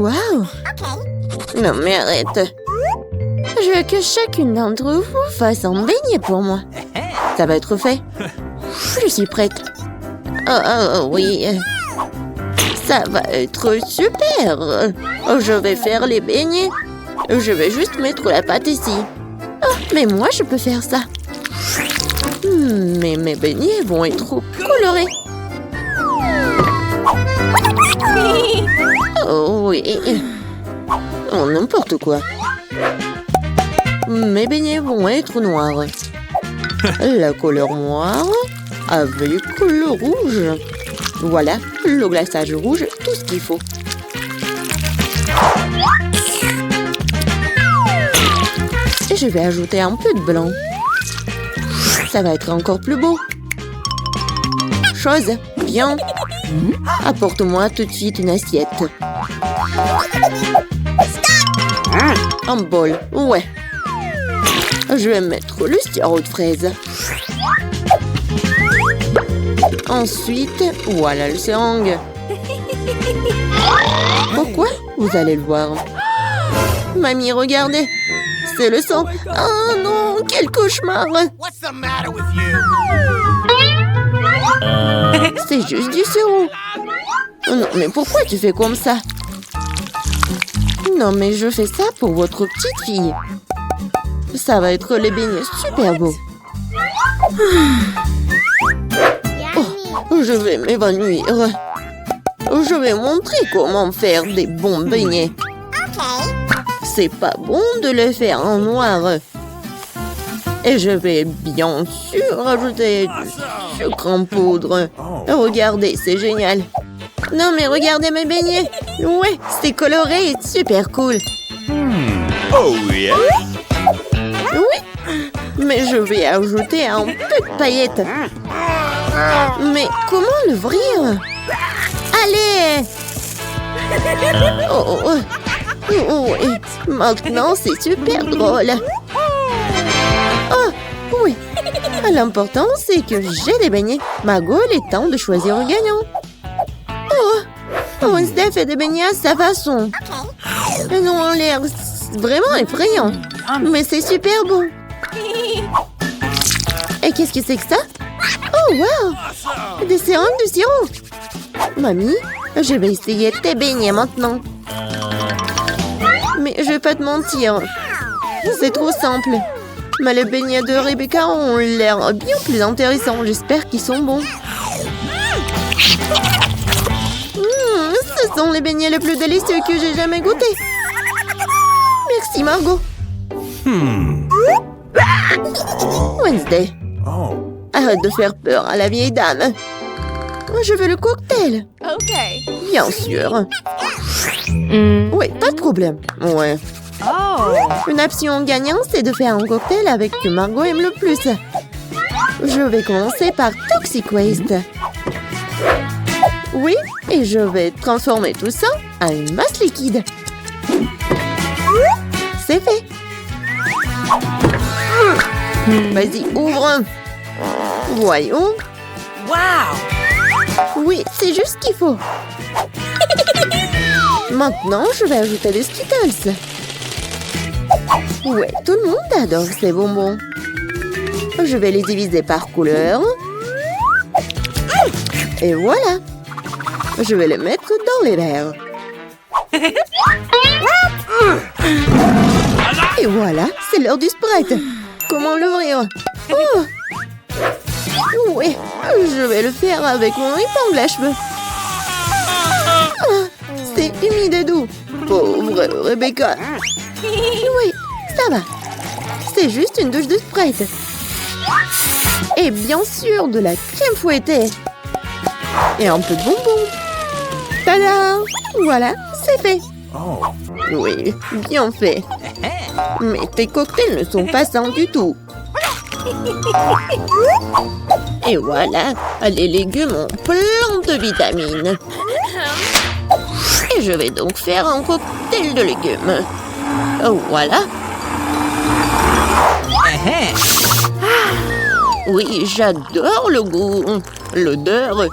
Waouh! Non mais arrête. Je veux que chacune d'entre vous fasse un beignet pour moi. Ça va être fait. Je suis prête. Oh oui. Ça va être super. Je vais faire les beignets. Je vais juste mettre la pâte ici. Oh, mais moi, je peux faire ça. Mais mes beignets vont être trop colorés. Oh oui. Oh, n'importe quoi. Mes beignets vont être noirs. La couleur noire avec le rouge. Voilà, le glaçage rouge, tout ce qu'il faut. Et je vais ajouter un peu de blanc. Ça va être encore plus beau. Chose, viens. Apporte-moi tout de suite une assiette. Un bol, ouais. Je vais mettre le sirop de fraise. Ensuite, voilà le seringue. Pourquoi? Vous allez le voir. Mamie, regardez. C'est le sang. Oh non, quel cauchemar. C'est juste du sirop. Non, mais pourquoi tu fais comme ça? Non, mais je fais ça pour votre petite fille. Ça va être les beignets super beaux. Oh, je vais m'évanouir. Je vais montrer comment faire des bons beignets. C'est pas bon de les faire en noir. Et je vais bien sûr ajouter du sucre en poudre. Regardez, c'est génial. Non mais regardez mes beignets. Ouais, c'est coloré et super cool. Oh yeah. Oui, mais je vais ajouter un peu de paillettes. Mais comment l'ouvrir? Allez! Oh, et maintenant c'est super drôle. Oh, oui. L'important c'est que j'ai des beignets. Margot, il est temps de choisir un gagnant. Oh, Wednesday fait des beignets à sa façon. Ils ont l'air vraiment effrayants. Mais c'est super bon. Et qu'est-ce que c'est que ça? Oh, wow! Des seringues de sirop. Mamie, je vais essayer tes beignets maintenant. Mais je vais pas te mentir. C'est trop simple. Mais les beignets de Rebecca ont l'air bien plus intéressants. J'espère qu'ils sont bons. Ce sont les beignets les plus délicieux que j'ai jamais goûtés. Merci, Margot. Wednesday. Arrête de faire peur à la vieille dame. Je veux le cocktail. OK. Bien sûr. Oui, pas de problème. Ouais. Oh. Une option gagnante, c'est de faire un cocktail avec ce que Margot aime le plus. Je vais commencer par Toxic Waste. Oui, et je vais transformer tout ça en une masse liquide. C'est fait. Vas-y, ouvre. Voyons. Wow. Oui, c'est juste ce qu'il faut. Maintenant, je vais ajouter des Skittles. Ouais, tout le monde adore ces bonbons. Je vais les diviser par couleur. Et voilà. Je vais les mettre dans les verres. Et voilà, c'est l'heure du Sprite. Comment l'ouvrir? Oh! Oui, je vais le faire avec mon épingle à cheveux. Ah, c'est humide et doux. Pauvre Rebecca. Oui, ça va. C'est juste une douche de Sprite. Et bien sûr, de la crème fouettée. Et un peu de bonbons. Tada! Voilà, c'est fait. Oui, bien fait. Mais tes cocktails ne sont pas sains du tout. Et voilà, les légumes ont plein de vitamines. Et je vais donc faire un cocktail de légumes. Voilà. Oui, j'adore le goût, l'odeur.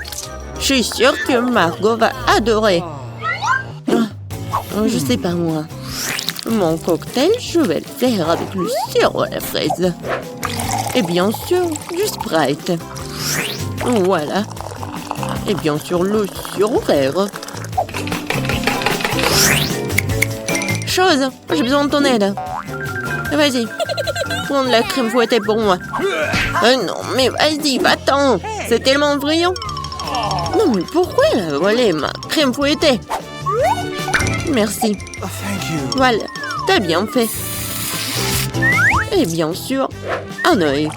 Je suis sûre que Margot va adorer. Je sais pas moi. Mon cocktail, je vais le faire avec le sirop à la fraise. Et bien sûr, du Sprite. Voilà. Et bien sûr, le sirop vert. Chose, j'ai besoin de ton aide. Vas-y, prends de la crème fouettée pour moi. Non, mais vas-y, va-t'en. C'est tellement brillant. Non, mais pourquoi elle a volé ma crème fouettée? Merci. Voilà, t'as bien fait. Et bien sûr, un œil.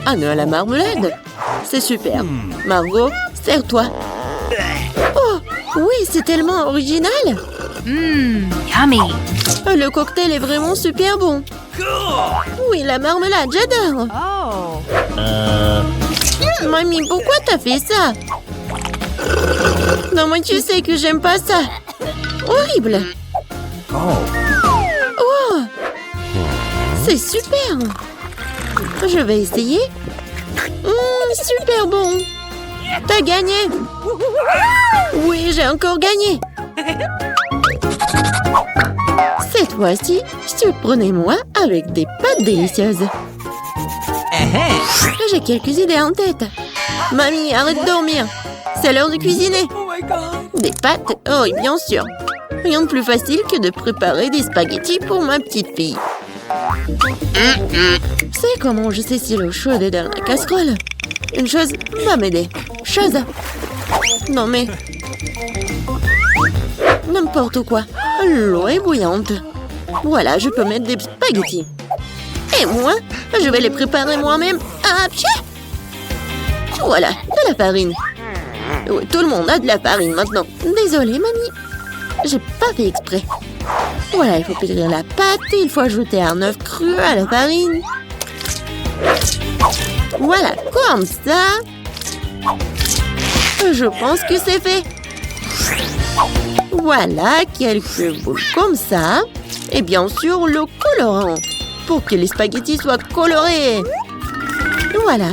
Un œil à la marmelade. C'est super. Margot, sers-toi. Oh, oui, c'est tellement original. Yummy. Le cocktail est vraiment super bon. Oui, la marmelade, j'adore. Oh. Mamie, pourquoi t'as fait ça? Non, mais tu sais que j'aime pas ça. Horrible. Oh, c'est super. Je vais essayer. Super bon. T'as gagné. Oui, j'ai encore gagné. Cette fois-ci, surprenez-moi avec des pâtes délicieuses. J'ai quelques idées en tête. Mamie, arrête de dormir. C'est l'heure de cuisiner. Des pâtes? Oh, oui, bien sûr. Rien de plus facile que de préparer des spaghettis pour ma petite fille. C'est comment je sais si l'eau chaude est dans la casserole? Une chose va m'aider. Chose. Non mais... N'importe quoi. L'eau est bouillante. Voilà, je peux mettre des spaghettis. Et moi, je vais les préparer moi-même. Ah, pied! Voilà, de la farine. Oui, tout le monde a de la farine maintenant. Désolée, mamie. J'ai pas fait exprès. Voilà, il faut pétrir la pâte et il faut ajouter un œuf cru à la farine. Voilà, comme ça. Je pense que c'est fait. Voilà, quelques boules comme ça. Et bien sûr, le colorant. Pour que les spaghettis soient colorés. Voilà,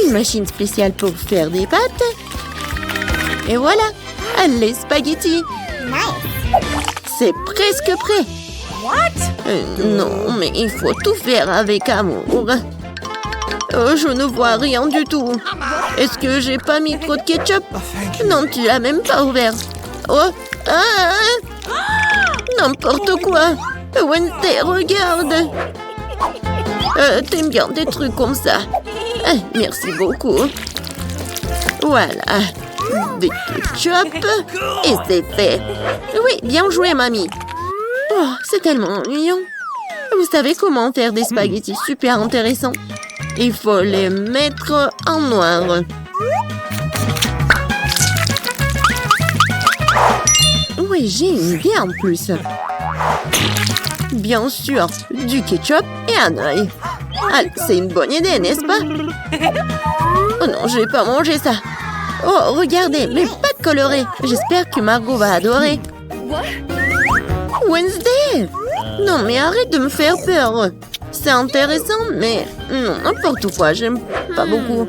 une machine spéciale pour faire des pâtes. Et voilà, les spaghettis. C'est presque prêt. Non, mais il faut tout faire avec amour. Je ne vois rien du tout. Est-ce que j'ai pas mis trop de ketchup? Non, tu l'as même pas ouvert. Oh, n'importe quoi. Wednesday, regarde. T'aimes bien des trucs comme ça. Merci beaucoup. Voilà. Des ketchup. Et c'est fait. Oui, bien joué, mamie. Oh, c'est tellement ennuyant. Vous savez comment faire des spaghettis super intéressants? Il faut les mettre en noir. Oui, j'ai une idée en plus. Bien sûr, du ketchup et un œil. Allez, c'est une bonne idée, n'est-ce pas? Oh non, je vais pas manger ça. Oh, regardez, mes pâtes colorées. J'espère que Margot va adorer. Wednesday! Non, mais arrête de me faire peur. C'est intéressant, mais non, n'importe quoi, j'aime pas beaucoup.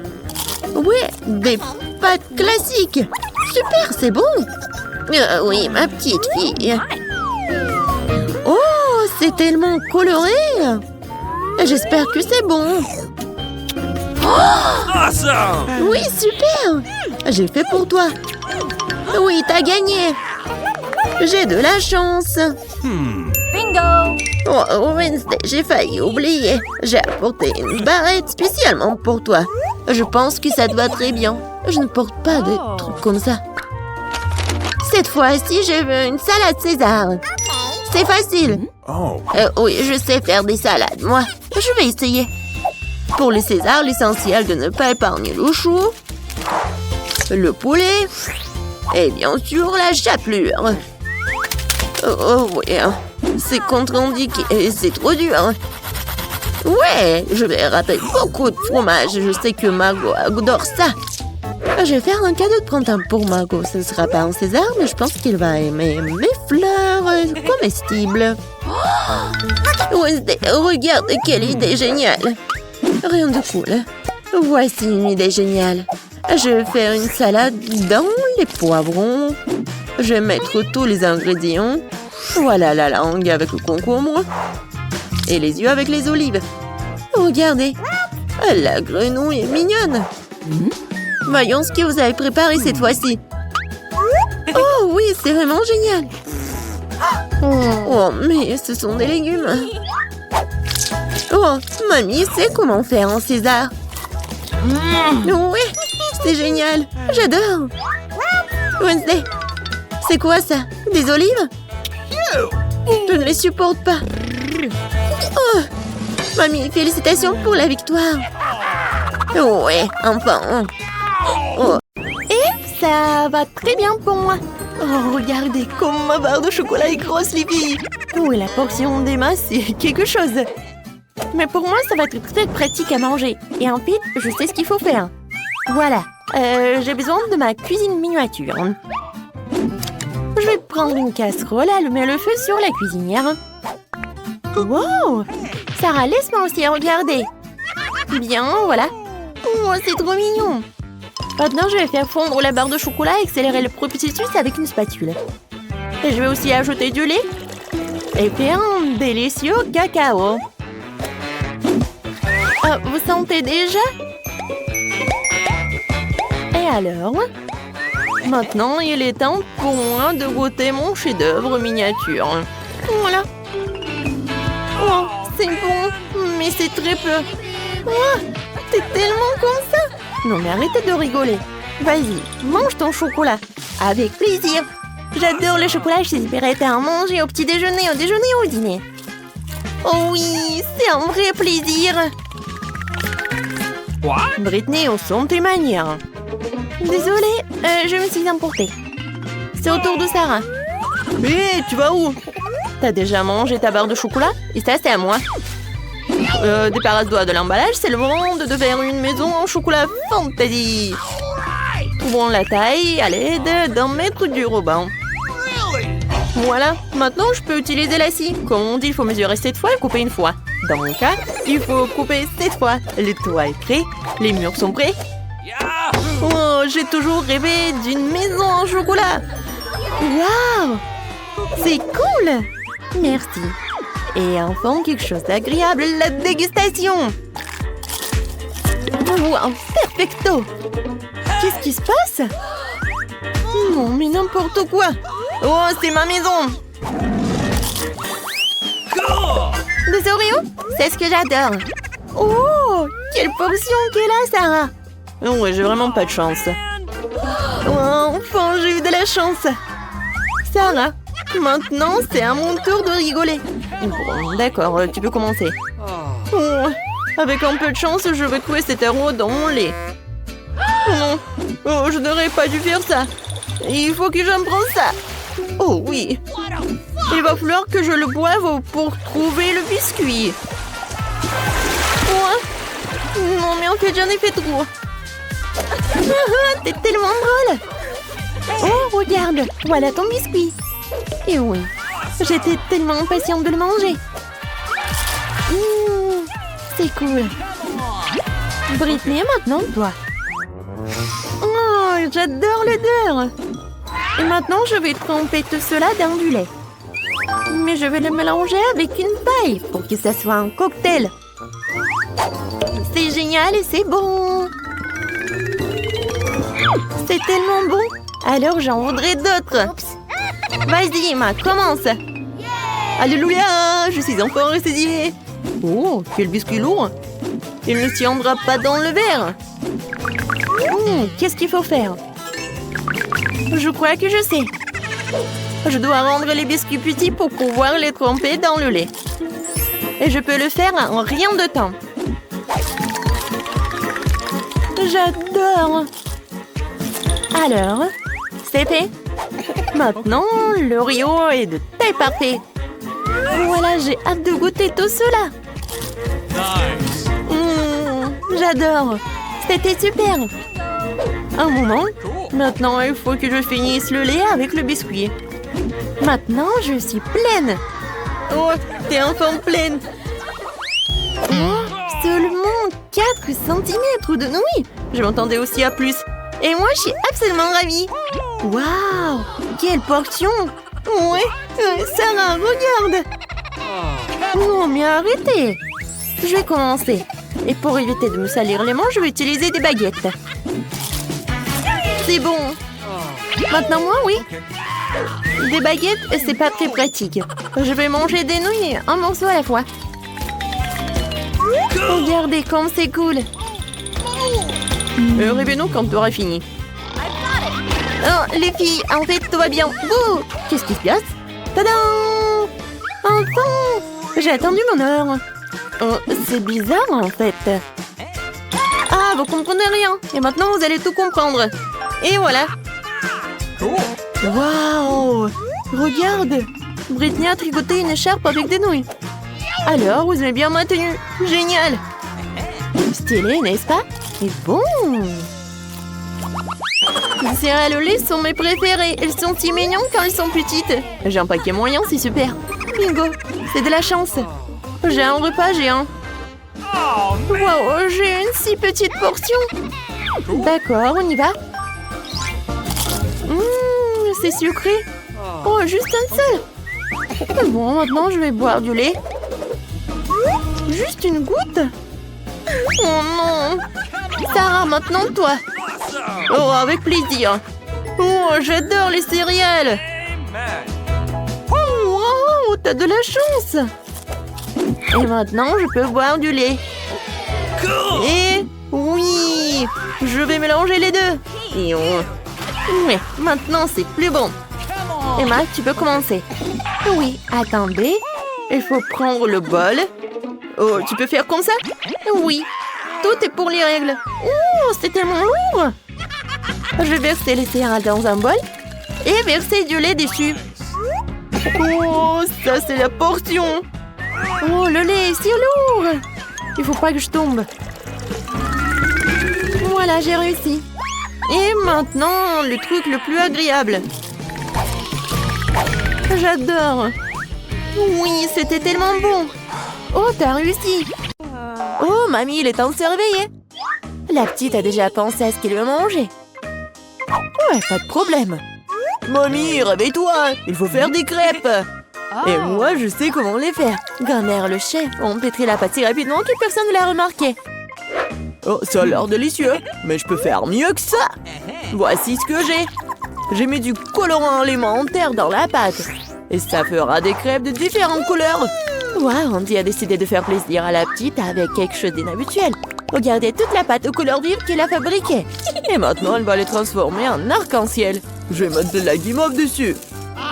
Ouais, des pâtes classiques. Super, c'est bon. Oui, ma petite fille. Oh, c'est tellement coloré. J'espère que c'est bon. Awesome! Oui, super. J'ai fait pour toi. Oui, t'as gagné. J'ai de la chance. Bingo! Oh, Wednesday, j'ai failli oublier. J'ai apporté une barrette spécialement pour toi. Je pense que ça te va très bien. Je ne porte pas de trucs comme ça. Cette fois-ci, je veux une salade César. C'est facile. Oui, je sais faire des salades, moi. Je vais essayer. Pour les Césars, l'essentiel de ne pas épargner le chou, le poulet et bien sûr la chapelure. Oh oui, c'est contre-indiqué et c'est trop dur. Ouais, je vais râper beaucoup de fromage. Je sais que Margot adore ça. Je vais faire un cadeau de printemps pour Margot. Ce ne sera pas un César, mais je pense qu'il va aimer mes fleurs comestibles. Wednesday, regarde quelle idée géniale. Rien de cool. Voici une idée géniale. Je vais faire une salade dans les poivrons, Je vais mettre tous les ingrédients. Voilà la langue avec le concombre. Et les yeux avec les olives. Regardez. La grenouille est mignonne. Voyons ce que vous avez préparé cette fois-ci. Oh oui, c'est vraiment génial. Oh, mais ce sont des légumes. Oh, mamie sait comment faire un César. Oui, c'est génial. J'adore. Wednesday, c'est quoi ça? Des olives? Je ne les supporte pas. Oh, mamie, félicitations pour la victoire. Ouais, enfin. Oh. Et ça va très bien pour moi. Oh, regardez comme ma barre de chocolat est grosse, les filles. Oh, et la portion d'Emma, c'est quelque chose. Mais pour moi, ça va être très pratique à manger. Et en fait, je sais ce qu'il faut faire. Voilà. J'ai besoin de ma cuisine miniature. Je vais prendre une casserole, allumer le feu sur la cuisinière. Wow! Sarah, laisse-moi aussi regarder. Bien, voilà. Oh, c'est trop mignon. Maintenant, je vais faire fondre la barre de chocolat et accélérer le processus avec une spatule. Et je vais aussi ajouter du lait et faire un délicieux cacao. Vous sentez déjà? Et alors? Maintenant, il est temps pour moi de goûter mon chef-d'œuvre miniature. Voilà. Oh, c'est bon, mais c'est très peu. Oh, t'es tellement comme ça. Non, mais arrêtez de rigoler. Vas-y, mange ton chocolat. Avec plaisir. J'adore le chocolat, je suis prête à en manger au petit déjeuner, au déjeuner ou au dîner. Oh oui, c'est un vrai plaisir. What? Britney, où sont tes manières? Désolée, je me suis emportée. C'est au tour de Sarah. Hé, tu vas où? T'as déjà mangé ta barre de chocolat? Et ça, c'est à moi. Débarrasse-toi de l'emballage, c'est le moment de faire une maison en chocolat fantasy. Trouvons la taille à l'aide d'un mètre du ruban. Voilà, maintenant je peux utiliser la scie. Comme on dit, il faut mesurer 7 fois et couper une fois. Dans mon cas, il faut couper 7 fois. Le toit est prêt, les murs sont prêts. Oh, j'ai toujours rêvé d'une maison en chocolat. Waouh, c'est cool. Merci. Et enfin, quelque chose d'agréable, la dégustation. Wow, perfecto. Qu'est-ce qui se passe? Non, mais n'importe quoi. Oh, c'est ma maison. Des Oreos? C'est ce que j'adore. Oh, quelle portion qu'elle a, Sarah. Oh, j'ai vraiment pas de chance. Oh, enfin, j'ai eu de la chance. Sarah, maintenant, c'est à mon tour de rigoler. Bon, d'accord, tu peux commencer. Oh, avec un peu de chance, je vais trouver cet arrow dans mon lait. Oh non, oh, je n'aurais pas dû faire ça. Il faut que j'en prenne ça. Oh oui. Il va falloir que je le boive pour trouver le biscuit. Quoi? Non, mais en fait, j'en ai fait trop. T'es tellement drôle. Oh, regarde, voilà ton biscuit. Et oui, j'étais tellement impatiente de le manger. C'est cool. Britney, maintenant toi. Oh, j'adore l'odeur. Et maintenant, je vais tremper tout cela dans du lait. Mais je vais le mélanger avec une paille pour que ça soit un cocktail. C'est génial et c'est bon. C'est tellement bon. Alors, j'en voudrais d'autres. Vas-y, Emma, commence. Alléluia, je suis enfin ressaisie. Oh, quel biscuit lourd. Il ne tiendra pas dans le verre. Qu'est-ce qu'il faut faire? Je crois que je sais. Je dois rendre les biscuits petits pour pouvoir les tremper dans le lait. Et je peux le faire en rien de temps. J'adore. Alors, c'est fait. Maintenant, l'Oreo est de taille parfaite. Voilà, j'ai hâte de goûter tout cela. J'adore. C'était super. Un moment. Maintenant, il faut que je finisse le lait avec le biscuit. Maintenant, je suis pleine. Oh, t'es enfin pleine. Oh, seulement 4 cm de nouilles. Je m'attendais aussi à plus. Et moi, je suis absolument ravie. Waouh, quelle portion! Ouais, Sarah, regarde! Non, mais arrêtez! Je vais commencer. Et pour éviter de me salir les mains, je vais utiliser des baguettes. C'est bon. Maintenant, moi, oui. Des baguettes, c'est pas très pratique. Je vais manger des nouilles, un morceau à la fois. Regardez comme c'est cool. Réveille-nous quand tu auras fini. Oh, les filles, en fait, tout va bien. Bouh! Qu'est-ce qui se passe? Tadam! Enfin! J'ai attendu mon heure. Oh, c'est bizarre, en fait. Ah, vous comprenez rien. Et maintenant, vous allez tout comprendre. Et voilà. Waouh! Regarde! Britney a tricoté une écharpe avec des nouilles. Alors, vous aimez bien ma tenue? Génial! Stylé, n'est-ce pas? Et bon! Les céréales au lait sont mes préférées. Elles sont si mignonnes quand elles sont petites. J'ai un paquet moyen, c'est super. Bingo! C'est de la chance. J'ai un repas géant. Wow, j'ai une si petite portion. D'accord, on y va. C'est sucré. Oh, juste un seul. Bon, maintenant, je vais boire du lait. Juste une goutte. Oh non. Sarah, maintenant toi. Oh, avec plaisir. Oh, j'adore les céréales. Oh, wow, t'as de la chance. Et maintenant, je peux boire du lait. Et oui, je vais mélanger les deux. Et oui, maintenant c'est plus bon. Emma, tu peux commencer. Oui, attendez. Il faut prendre le bol. Oh, tu peux faire comme ça? Oui, tout est pour les règles. Oh, c'est tellement lourd. Je vais verser les céréales dans un bol et verser du lait dessus. Oh, ça c'est la portion. Oh, le lait est si lourd. Il faut pas que je tombe. Voilà, j'ai réussi. Et maintenant, le truc le plus agréable. J'adore. Oui, c'était tellement bon. Oh, t'as réussi. Oh, mamie, il est temps de se réveiller. La petite a déjà pensé à ce qu'elle veut manger. Ouais, pas de problème. Mamie, réveille-toi. Il faut faire des crêpes. Et moi, je sais comment les faire. Grand-mère, le chef, on pétrit la pâte si rapidement que personne ne l'a remarqué. Oh, ça a l'air délicieux, mais je peux faire mieux que ça. Voici ce que j'ai. J'ai mis du colorant alimentaire dans la pâte. Et ça fera des crêpes de différentes couleurs. Wow, Andy a décidé de faire plaisir à la petite avec quelque chose d'inhabituel. Regardez toute la pâte aux couleurs vives qu'il a fabriquée. Et maintenant, elle va les transformer en arc-en-ciel. Je vais mettre de la guimauve dessus.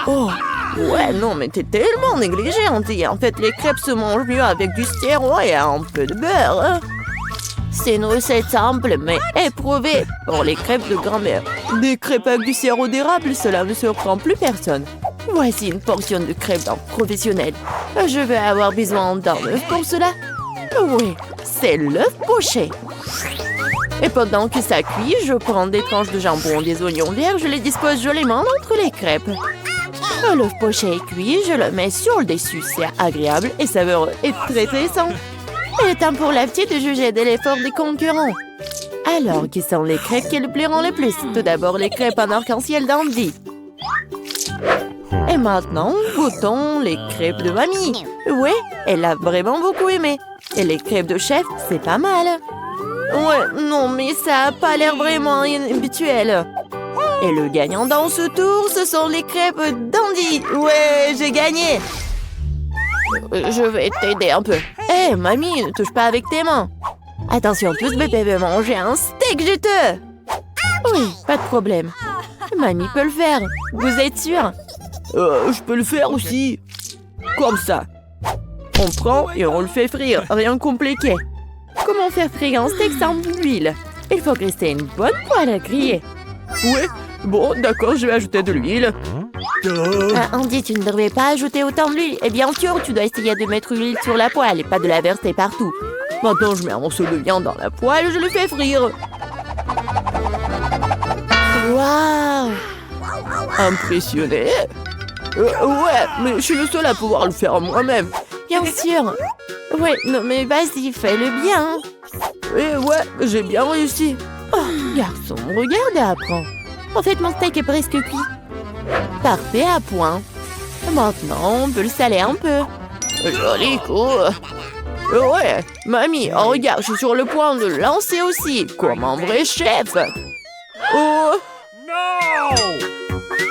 Oh, ouais, non, mais t'es tellement négligée, Andy. En fait, les crêpes se mangent mieux avec du sirop et un peu de beurre. Hein. C'est une recette simple, mais éprouvée pour les crêpes de grand-mère. Des crêpes avec du sirop d'érable, cela ne surprend plus personne. Voici une portion de crêpes d'un professionnel. Je vais avoir besoin d'un œuf pour cela. Oui, c'est l'œuf poché. Et pendant que ça cuit, je prends des tranches de jambon, des oignons verts, je les dispose joliment entre les crêpes. L'œuf poché est cuit, je le mets sur le dessus. C'est agréable et savoureux et très sain. Il est temps pour la petite de juger de l'effort des concurrents. Alors, qui sont les crêpes qui lui plairont le plus? Tout d'abord, les crêpes en arc-en-ciel d'Andy. Et maintenant, goûtons les crêpes de mamie. Ouais, elle a vraiment beaucoup aimé. Et les crêpes de chef, c'est pas mal. Ouais, non, mais ça a pas l'air vraiment habituel. Et le gagnant dans ce tour, ce sont les crêpes d'Andy. Ouais, j'ai gagné. Je vais t'aider un peu. Hé, mamie, ne touche pas avec tes mains. Attention, tous bébés veulent manger un steak juteux. Oui, pas de problème. Mamie peut le faire. Vous êtes sûr? Je peux le faire aussi. Comme ça. On prend et on le fait frire. Rien de compliqué. Comment faire frire un steak sans huile? Il faut graisser une bonne poêle à griller. Ouais, bon, d'accord, je vais ajouter de l'huile. Andy, tu ne devrais pas ajouter autant d'huile. Et bien sûr, tu dois essayer de mettre l'huile sur la poêle et pas de la verser partout. Maintenant, je mets un morceau de viande dans la poêle et je le fais frire. Waouh! Impressionné? Ouais, mais je suis le seul à pouvoir le faire moi-même. Bien sûr. Ouais, non mais vas-y, fais-le bien. Ouais, j'ai bien réussi. Oh, garçon, regarde et apprends. En fait, mon steak est presque cuit. Parfait à point. Maintenant, on peut le saler un peu. Joli coup. Ouais, mamie, oh, regarde, je suis sur le point de le lancer aussi, comme un vrai chef. Oh!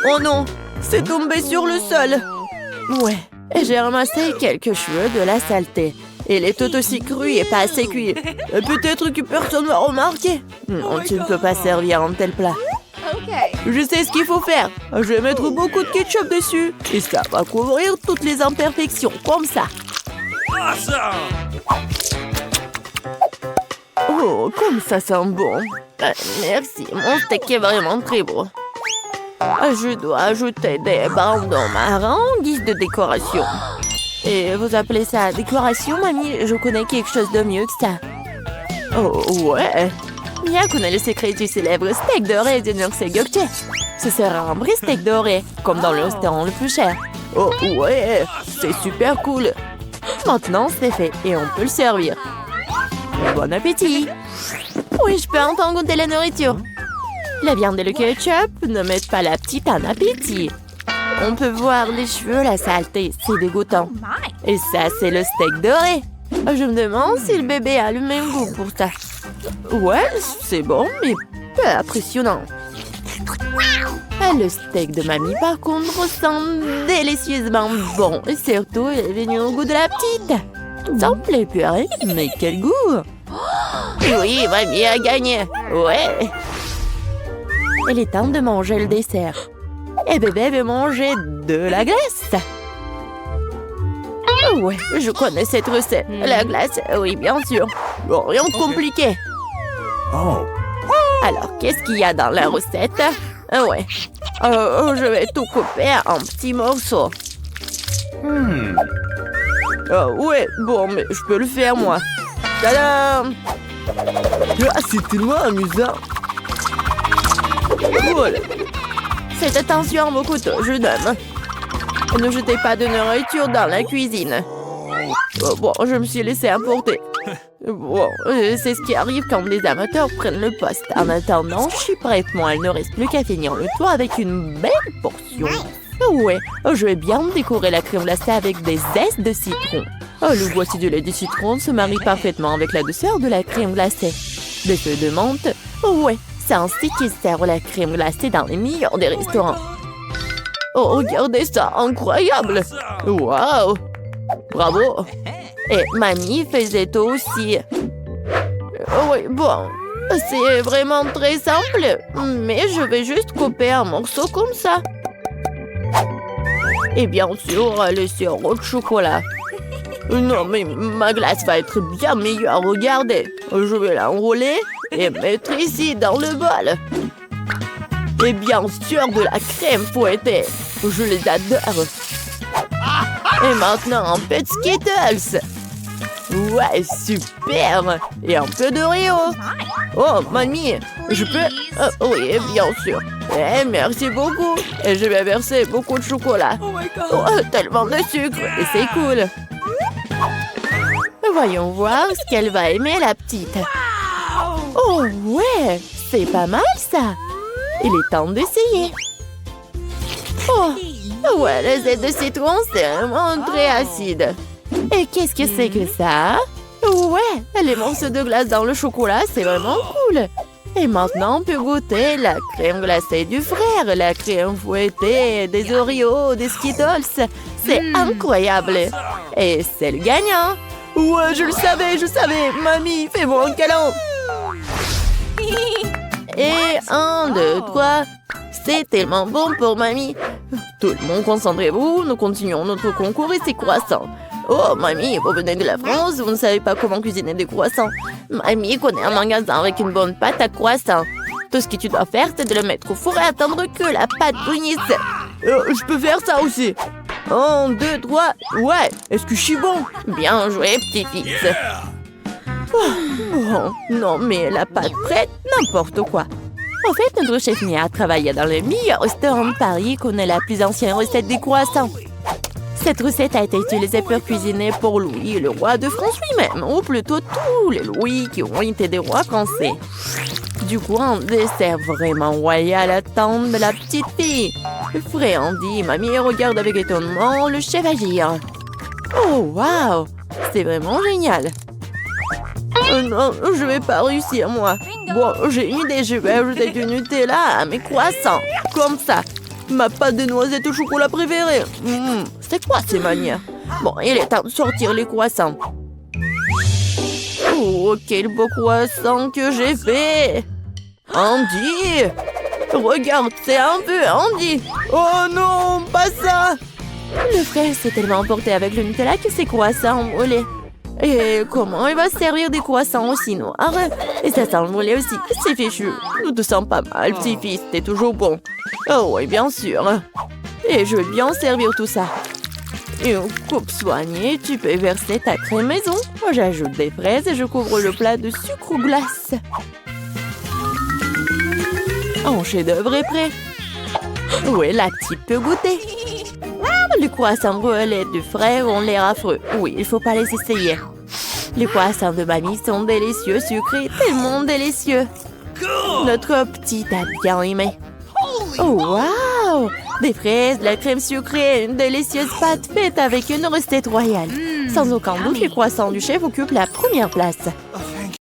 Oh non, c'est tombé sur le sol. Ouais, et j'ai ramassé quelques cheveux de la saleté. Il est tout aussi cru et pas assez cuit. Peut-être que personne ne va remarquer. Non, tu ne peux pas servir un tel plat. Je sais ce qu'il faut faire. Je vais mettre beaucoup de ketchup dessus. Et ça va couvrir toutes les imperfections, comme ça. Oh, comme ça sent bon. Merci, mon steak est vraiment très beau. Je dois ajouter des bandons marrons en guise de décoration. Et vous appelez ça décoration, mamie? Je connais quelque chose de mieux que ça. Oh, ouais. Mia connaît le secret du célèbre steak doré de Nurse Gökçe. Ce sera un vrai steak doré, comme dans le restaurant le plus cher. Oh, ouais, c'est super cool. Maintenant, c'est fait et on peut le servir. Bon appétit. Oui, je peux enfin goûter la nourriture. La viande et le ketchup ne mettent pas la petite en appétit. On peut voir les cheveux, la saleté, c'est dégoûtant. Et ça, c'est le steak doré. Je me demande si le bébé a le même goût pour ça. Ouais, c'est bon, mais peu impressionnant. Le steak de mamie, par contre, sent délicieusement bon. Et surtout, il est venu au goût de la petite. Ça me plaît, purée, mais quel goût! Oui, mamie a gagné. Ouais. Il est temps de manger le dessert. Et bébé veut manger de la glace. Ouais, je connais cette recette. La glace, oui, bien sûr. Bon, rien de compliqué. Alors, qu'est-ce qu'il y a dans la recette? Ouais. Je vais tout couper en petits morceaux. Ouais, bon, mais je peux le faire, moi. Tadam! Ah, c'est tellement amusant. Voilà. Faites attention à vos couteaux, jeune homme. Ne jetez pas de nourriture dans la cuisine. Bon, je me suis laissé emporter. Bon, c'est ce qui arrive quand les amateurs prennent le poste. En attendant, je suis prête, moi. Il ne reste plus qu'à finir le tour avec une belle portion. Ouais, je vais bien décorer la crème glacée avec des zestes de citron. Le goût du lait de citron se marie parfaitement avec la douceur de la crème glacée. Des feuilles de menthe, ouais, c'est ainsi qu'ils servent la crème glacée dans les meilleurs des restaurants. Oh, regardez ça, incroyable! Waouh! Bravo! Et mamie faisait tout aussi. Oui, bon, c'est vraiment très simple, mais je vais juste couper un morceau comme ça. Et bien sûr, le sirop de chocolat. Non, mais ma glace va être bien meilleure, regardez. Je vais l'enrouler et mettre ici dans le bol. Et bien sûr, de la crème fouettée. Je les adore. Et maintenant, un peu de Skittles. Ouais, super. Et un peu d'Oreo. Oh, mamie, je peux... oui, bien sûr. Merci beaucoup. Et je vais verser beaucoup de chocolat. Oh, tellement de sucre. Et c'est cool. Voyons voir ce qu'elle va aimer, la petite. Oh, ouais, c'est pas mal, ça. Il est temps d'essayer. Oh, ouais, le zeste de citron, c'est vraiment très acide. Et qu'est-ce que c'est que ça? Ouais, les morceaux de glace dans le chocolat, c'est vraiment cool. Et maintenant, on peut goûter la crème glacée du frère, la crème fouettée, des Oreos, des Skittles. C'est incroyable. Et c'est le gagnant. Ouais, je le savais, je savais. Mamie, fais-moi un câlin. Et 1, 2, 3. C'est tellement bon pour mamie. Tout le monde, concentrez-vous. Nous continuons notre concours et c'est croissant. Oh, mamie, vous venez de la France, vous ne savez pas comment cuisiner des croissants. Mamie connaît un magasin avec une bonne pâte à croissant. Tout ce que tu dois faire, c'est de le mettre au four et attendre que la pâte brunisse. Je peux faire ça aussi. 1, 2, 3. Ouais, est-ce que je suis bon? Bien joué, petit-fils. Oh, non, mais la pâte prête, n'importe quoi. En fait, notre chef Mia travaille dans le meilleur restaurant de Paris et connaît la plus ancienne recette des croissants. Cette recette a été utilisée pour cuisiner pour Louis, le roi de France lui-même, ou plutôt tous les Louis qui ont été des rois français. Du coup, un dessert vraiment royal attend de la petite fille. Frais, Andy. Mamie regarde avec étonnement le chef agir. Oh, waouh! C'est vraiment génial. Oh non, je vais pas réussir, moi. Bon, j'ai une idée. Je vais ajouter du Nutella à mes croissants. Comme ça. Ma pâte de noisettes au chocolat préférée. C'est quoi ces manières? Bon, il est temps de sortir les croissants. Oh, quel beau croissant que j'ai fait! Andy! Regarde, c'est un peu Andy! Oh non, pas ça! Le frère s'est tellement emporté avec le Nutella que ses croissants ont brûlé. Et comment il va se servir des croissants aussi noirs? Et ça sent le brûlé aussi. C'est fichu. Nous te sens pas mal, petit-fils. T'es toujours bon. Oh oui, bien sûr. Et je vais bien servir tout ça. Une coupe soignée, tu peux verser ta crème maison. Moi, j'ajoute des fraises et je couvre le plat de sucre ou glace. Un chef-d'œuvre est prêt. Oui, la petite peut goûter. Les croissants brûlés du frère ont l'air affreux. Oui, il faut pas les essayer. Les croissants de mamie sont délicieux, sucrés, tellement délicieux. Notre petite a bien aimé. Oh, waouh! Des fraises, de la crème sucrée, une délicieuse pâte faite avec une recette royale. Sans aucun doute, les croissants du chef occupent la première place.